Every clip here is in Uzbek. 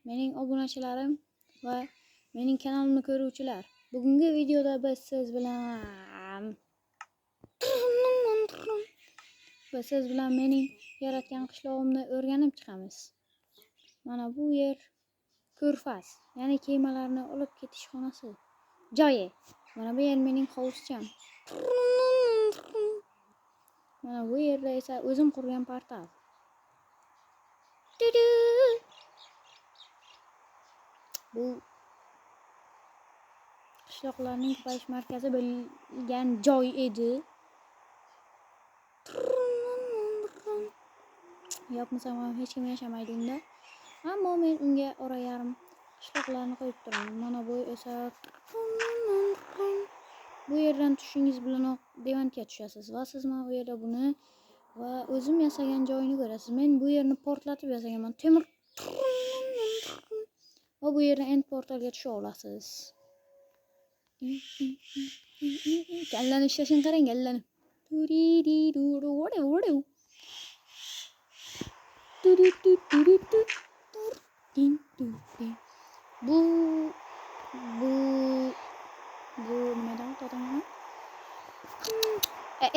mening obunachilarim va mening kanalimni ko'ruvchilar. Bugungi videoda biz siz bilan mening yaratgan qishlog'imni o'rganib chiqamiz. Mana bu yer ko'rfaz, ya'ni kemalarni olib ketish xonasi. Joyi. Mana bu yer mening hovuzcham. Mana bu yerda esa o'zim qurgan portal. Bu qishloqlarning ko'payish markazi bo'lgan joy edi. Yopmasam ham hech kim yashamaydi unda. Ammo men unga ora yarim qishloqlarni qo'yib turaman. Mana bu esa bu yerdan tushishingiz bilanoq devantga tushasiz va siz mana bu yerda buni va o'zim yasagan joyini ko'rasiz. Men bu yerni portlatib yasaganman. Temir va bu yerdan end portalga tusha olasiz. Kallani ishlashini qarang, kallani. Bu nimadan to'taman?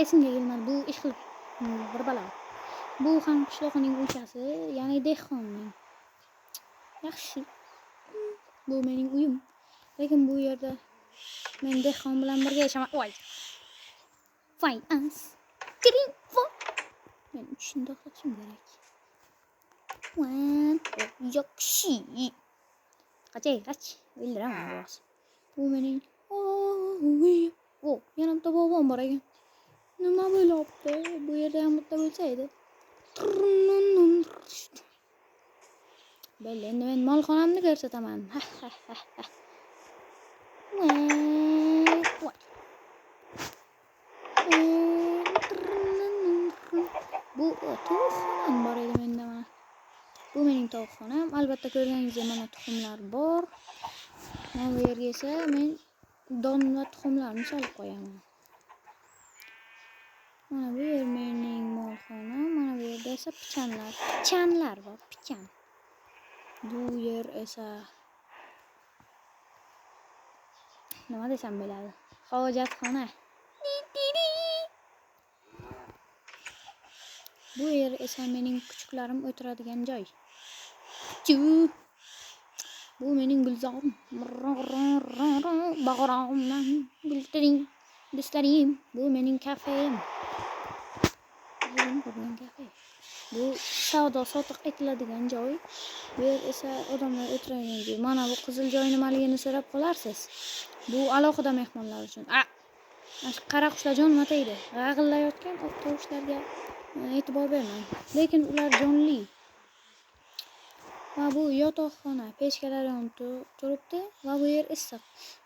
Esimga kelmadi. Bu ish qilib bir balo. Bu ham qishloqning o'chasi, ya'ni dehqonning. Yaxshi. Bu mening uyim. Lekin bu yerda men dehqon bilan birga yashaman. Voy. Voy as. Kiring. Men shuni to'xtatishim kerak. Yaxshi. Qachey, qach. O'ldiraman boz. Bu mening yana bitta bobom bor ekan. Nima bo'libdi? Bu yerda ham bitta bo'lsa edi. Endi men molxonamni ko'rsataman. Bu tovuqxonam bor edi menda mana. Bu mening tovuqxonam. Albatta ko'rganingizda mana tuxumlar bor. Mana bu yerga esa men don va tuxumlarni solib qo'yaman. Mana bu yer mening molxonam. Mana bu yerda esa pichanlar bor, pichan. Bu yer esa nima desam bo'ladi? Hojatxona. Bu yer esa mening kuchuklarim o'tiradigan joy. Bu mening gulzorim. Bag'rog'imdan gultiring, do'stlarim. Bu mening kafem. Bu savdo sotiq etiladigan joy. Bu yer esa odamlar o'tiradigan joy. Mana bu qizil joy nimaligini so'rab qolarsiz. Bu alohida mehmonlar uchun. Qara qushlar jon mataydi. G'ag'illayotgan tovushlarga e'tibor bermang. Lekin ular jonli. Va bu yotoqxona, pechkalar yonib turibdi va bu yer issiq.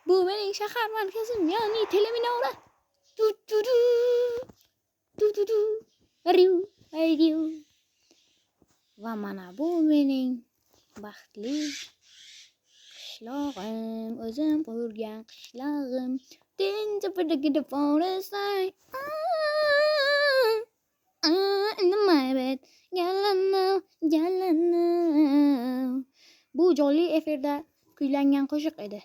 Bu mening shahar markazim, ya'ni teleminora. Va mana bu mening baxtli qishlog'im, o'zim qurgan qishlog'im. Bu jonli efirda kuylangan qo'shiq edi.